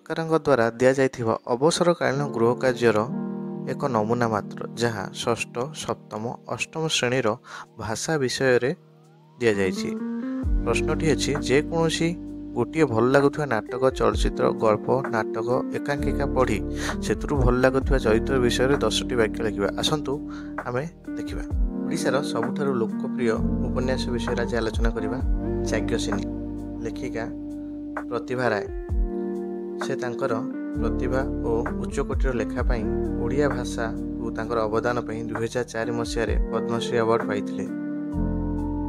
ସରକାରଙ୍କ ଦ୍ୱାରା ଦିଆଯାଇଥିବା ଅବସରକାଳୀନ ଗୃହ କାର୍ଯ୍ୟର ଏକ ନମୁନା ମାତ୍ର, ଯାହା ଷଷ୍ଠ, ସପ୍ତମ, ଅଷ୍ଟମ ଶ୍ରେଣୀର ଭାଷା ବିଷୟରେ ଦିଆଯାଇଛି। ପ୍ରଶ୍ନଟି ଅଛି, ଯେକୌଣସି ଗୋଟିଏ ଭଲ ଲାଗୁଥିବା ନାଟକ, ଚଳଚ୍ଚିତ୍ର, ଗଳ୍ପ, ନାଟକ, ଏକାଙ୍କିକା ପଢ଼ି ସେଥିରୁ ଭଲ ଲାଗୁଥିବା ଚରିତ୍ର ବିଷୟରେ 10ଟି ବାକ୍ୟ ଲେଖିବା। ଆସନ୍ତୁ ଆମେ ଦେଖିବା। ଓଡ଼ିଶାର ସବୁଠାରୁ ଲୋକପ୍ରିୟ ଉପନ୍ୟାସ ବିଷୟରେ ଆଜି ଆଲୋଚନା କରିବା। ଯାଜ୍ଞସେନୀ। ଲେଖିକା ପ୍ରତିଭା ରାୟ। ସେ ତାଙ୍କର ପ୍ରତିଭା ଓ ଉଚ୍ଚକୋଟୀର ଲେଖା ପାଇଁ ଓଡ଼ିଆ ଭାଷାକୁ ତାଙ୍କର ଅବଦାନ ପାଇଁ 2004 ମସିହାରେ ପଦ୍ମଶ୍ରୀ ଆୱାର୍ଡ଼ ପାଇଥିଲେ,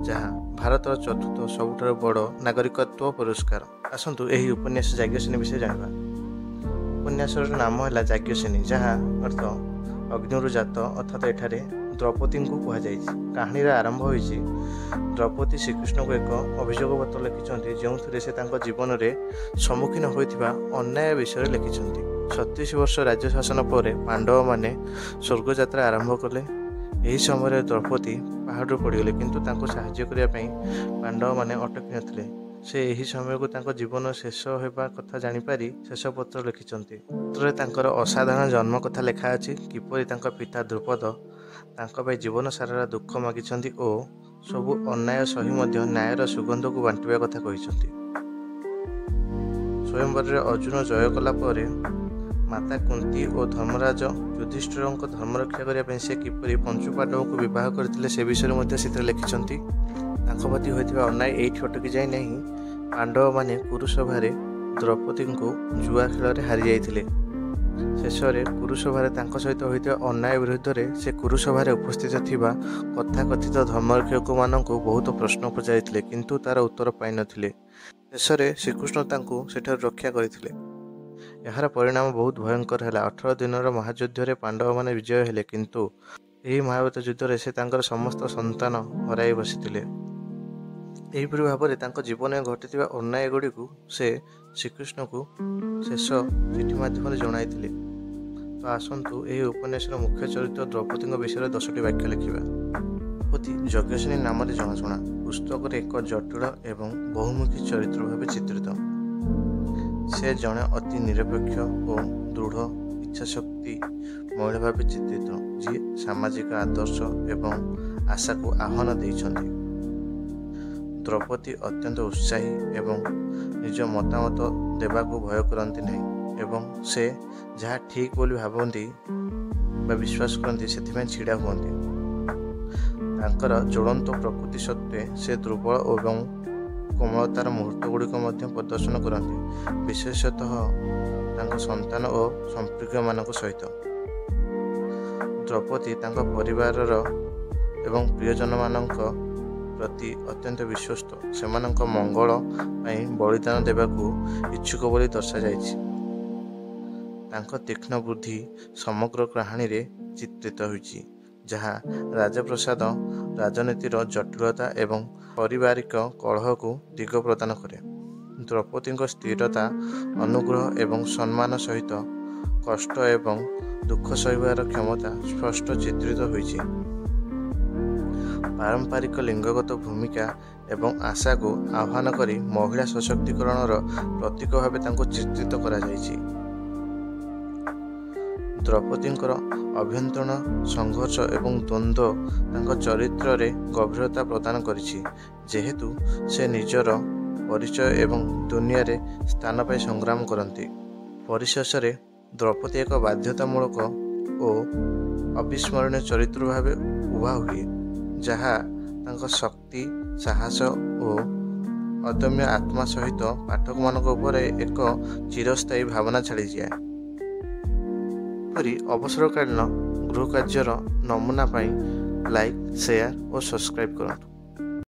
ଯାହା ଭାରତର ଚତୁର୍ଥ ସବୁଠାରୁ ବଡ଼ ନାଗରିକତ୍ୱ ପୁରସ୍କାର। ଆସନ୍ତୁ ଏହି ଉପନ୍ୟାସ ଯାଜ୍ଞସେନୀ ବିଷୟରେ ଜାଣିବା। ଉପନ୍ୟାସର ନାମ ହେଲା ଯାଜ୍ଞସେନୀ, ଯାହା ଅର୍ଥ ଅଗ୍ନିରୁ ଜାତ, ଅର୍ଥାତ୍ ଏଠାରେ ଦ୍ରୌପଦୀଙ୍କୁ କୁହାଯାଇଛି। କାହାଣୀର ଆରମ୍ଭ ହୋଇଛି ଦ୍ରୌପଦୀ ଶ୍ରୀକୃଷ୍ଣଙ୍କୁ ଏକ ଅଭିଯୋଗ ପତ୍ର ଲେଖିଛନ୍ତି, ଯେଉଁଥିରେ ସେ ତାଙ୍କ ଜୀବନରେ ସମ୍ମୁଖୀନ ହୋଇଥିବା ଅନ୍ୟାୟ ବିଷୟରେ ଲେଖିଛନ୍ତି। 36 ବର୍ଷ ରାଜ୍ୟ ଶାସନ ପରେ ପାଣ୍ଡବମାନେ ସ୍ୱର୍ଗଯାତ୍ରା ଆରମ୍ଭ କଲେ। ଏହି ସମୟରେ ଦ୍ରୌପଦୀ ପାହାଡ଼ରୁ ପଡ଼ିଗଲେ, କିନ୍ତୁ ତାଙ୍କୁ ସାହାଯ୍ୟ କରିବା ପାଇଁ ପାଣ୍ଡବମାନେ ଅଟକି ନଥିଲେ। ସେ ଏହି ସମୟକୁ ତାଙ୍କ ଜୀବନ ଶେଷ ହେବା କଥା ଜାଣିପାରି ଶେଷ ପତ୍ର ଲେଖିଛନ୍ତି। ପତ୍ରରେ ତାଙ୍କର ଅସାଧାରଣ ଜନ୍ମ କଥା ଲେଖା ଅଛି, କିପରି ତାଙ୍କ ପିତା ଦ୍ରୁପଦ ତାଙ୍କ ପାଇଁ ଜୀବନ ସାରାର ଦୁଃଖ ମାଗିଛନ୍ତି ଓ ସବୁ ଅନ୍ୟାୟ ସହି ମଧ୍ୟ ନ୍ୟାୟର ସୁଗନ୍ଧକୁ ବାଣ୍ଟିବା କଥା କହିଛନ୍ତି। ସ୍ୱୟଂବରରେ ଅର୍ଜୁନ ଜୟ କଲା ପରେ ମାତା କୁନ୍ତୀ ଓ ଧର୍ମରାଜ ଯୁଧିଷ୍ଠିରଙ୍କ ଧର୍ମ ରକ୍ଷା କରିବା ପାଇଁ ସେ କିପରି ପଞ୍ଚୁ ପାଣ୍ଡବଙ୍କୁ ବିବାହ କରିଥିଲେ ସେ ବିଷୟରେ ମଧ୍ୟ ସେଥିରେ ଲେଖିଛନ୍ତି। ତାଙ୍କ ପ୍ରତି ହୋଇଥିବା ଅନ୍ୟାୟ ଏଇଠି ଅଟକି ଯାଇ ନାହିଁ। ପାଣ୍ଡବମାନେ କୁରୁସଭାରେ ଦ୍ରୌପଦୀଙ୍କୁ ଜୁଆ ଖେଳରେ ହାରିଯାଇଥିଲେ। ଶେଷରେ କୁରୁସଭାରେ ତାଙ୍କ ସହିତ ହୋଇଥିବା ଅନ୍ୟାୟ ବିରୁଦ୍ଧରେ ସେ କୁରୁସଭାରେ ଉପସ୍ଥିତ ଥିବା ତଥାକଥିତ ଧର୍ମରକ୍ଷକମାନଙ୍କୁ ବହୁତ ପ୍ରଶ୍ନ ପଚାରିଥିଲେ, କିନ୍ତୁ ତାର ଉତ୍ତର ପାଇନଥିଲେ। ଶେଷରେ ଶ୍ରୀକୃଷ୍ଣ ତାଙ୍କୁ ସେଠାରୁ ରକ୍ଷା କରିଥିଲେ। ଏହାର ପରିଣାମ ବହୁତ ଭୟଙ୍କର ହେଲା। 18 ଦିନର ମହାଯୁଦ୍ଧରେ ପାଣ୍ଡବମାନେ ବିଜୟ ହେଲେ, କିନ୍ତୁ ଏହି ମହାଭାରତ ଯୁଦ୍ଧରେ ସେ ତାଙ୍କର ସମସ୍ତ ସନ୍ତାନ ହରାଇ ବସିଥିଲେ। ଏହିପରି ଭାବରେ ତାଙ୍କ ଜୀବନରେ ଘଟିଥିବା ଅନ୍ୟାୟ ଗୁଡ଼ିକୁ ସେ ଶ୍ରୀକୃଷ୍ଣଙ୍କୁ ଶେଷ ଚିଠି ମାଧ୍ୟମରେ ଜଣାଇଥିଲେ। ତ ଆସନ୍ତୁ ଏହି ଉପନ୍ୟାସର ମୁଖ୍ୟ ଚରିତ୍ର ଦ୍ରୌପଦୀଙ୍କ ବିଷୟରେ 10ଟି ବାକ୍ୟ ଲେଖିବା। ଦ୍ରୌପଦୀ ଯଜ୍ଞସେନୀ ନାମରେ ଜଣାଶୁଣା। ପୁସ୍ତକରେ ଏକ ଜଟିଳ ଏବଂ ବହୁମୁଖୀ ଚରିତ୍ର ଭାବେ ଚିତ୍ରିତ। ସେ ଜଣେ ଅତି ନିରପେକ୍ଷ ଓ ଦୃଢ଼ ଇଚ୍ଛାଶକ୍ତି ମହିଳା ଭାବେ ଚିତ୍ରିତ, ଯିଏ ସାମାଜିକ ଆଦର୍ଶ ଏବଂ ଆଶାକୁ ଆହ୍ୱାନ ଦେଇଛନ୍ତି। ଦ୍ରୌପଦୀ ଅତ୍ୟନ୍ତ ଉତ୍ସାହୀ ଏବଂ ନିଜ ମତାମତ ଦେବାକୁ ଭୟ କରନ୍ତି ନାହିଁ, ଏବଂ ସେ ଯାହା ଠିକ୍ ବୋଲି ଭାବନ୍ତି ବା ବିଶ୍ୱାସ କରନ୍ତି ସେଥିପାଇଁ ଛିଡ଼ା ହୁଅନ୍ତି। ତାଙ୍କର ଜ୍ୱଳନ୍ତ ପ୍ରକୃତି ସତ୍ତ୍ୱେ ସେ ଦୁର୍ବଳ ଏବଂ କୋମଳତାର ମୁହୂର୍ତ୍ତ ଗୁଡ଼ିକ ମଧ୍ୟ ପ୍ରଦର୍ଶନ କରନ୍ତି, ବିଶେଷତଃ ତାଙ୍କ ସନ୍ତାନ ଓ ସମ୍ପର୍କୀୟମାନଙ୍କ ସହିତ। ଦ୍ରୌପଦୀ ତାଙ୍କ ପରିବାରର ଏବଂ ପ୍ରିୟଜନମାନଙ୍କ ପ୍ରତି ଅତ୍ୟନ୍ତ ବିଶ୍ୱସ୍ତ, ସେମାନଙ୍କ ମଙ୍ଗଳ ପାଇଁ ବଳିଦାନ ଦେବାକୁ ଇଚ୍ଛୁକ ବୋଲି ଦର୍ଶାଯାଇଛି। ତାଙ୍କ ତୀକ୍ଷ୍ଣ ବୁଦ୍ଧି ସମଗ୍ର କାହାଣୀରେ ଚିତ୍ରିତ ହୋଇଛି, ଯାହା ରାଜପ୍ରସାଦ ରାଜନୀତିର ଜଟିଳତା ଏବଂ ପାରିବାରିକ କଳହକୁ ଦିଗ ପ୍ରଦାନ କରେ। ଦ୍ରୌପଦୀଙ୍କ ସ୍ଥିରତା, ଅନୁଗ୍ରହ ଏବଂ ସମ୍ମାନ ସହିତ କଷ୍ଟ ଏବଂ ଦୁଃଖ ସହିବାର କ୍ଷମତା ସ୍ପଷ୍ଟ ଚିତ୍ରିତ ହୋଇଛି। ପାରମ୍ପରିକ ଲିଙ୍ଗଗତ ଭୂମିକା ଏବଂ ଆଶାକୁ ଆହ୍ୱାନ କରି ମହିଳା ସଶକ୍ତିକରଣର ପ୍ରତୀକ ଭାବେ ତାଙ୍କୁ ଚିତ୍ରିତ କରାଯାଇଛି। ଦ୍ରୌପଦୀଙ୍କର ଅଭ୍ୟନ୍ତରୀଣ ସଂଘର୍ଷ ଏବଂ ଦ୍ୱନ୍ଦ୍ୱ ତାଙ୍କ ଚରିତ୍ରରେ ଗଭୀରତା ପ୍ରଦାନ କରିଛି, ଯେହେତୁ ସେ ନିଜର ପରିଚୟ ଏବଂ ଦୁନିଆରେ ସ୍ଥାନ ପାଇଁ ସଂଗ୍ରାମ କରନ୍ତି। ପରିଶେଷରେ ଦ୍ରୌପଦୀ ଏକ ବାଧ୍ୟତାମୂଳକ ଓ ଅବିସ୍ମରଣୀୟ ଚରିତ୍ର ଭାବେ ଉଭା ହୁଏ, ଯାହା ତାଙ୍କ ଶକ୍ତି, ସାହସ ଓ ଅଦମ୍ୟ ଆତ୍ମା ସହିତ ପାଠକମାନଙ୍କ ଉପରେ ଏକ ଚିରସ୍ଥାୟୀ ଭାବନା ଛାଡ଼ିଯାଏ। ଏପରି ଅବସରକାଳୀନ ଗୃହ କାର୍ଯ୍ୟର ନମୁନା ପାଇଁ ଲାଇକ୍, ସେୟାର ଓ ସବସ୍କ୍ରାଇବ୍ କରନ୍ତୁ।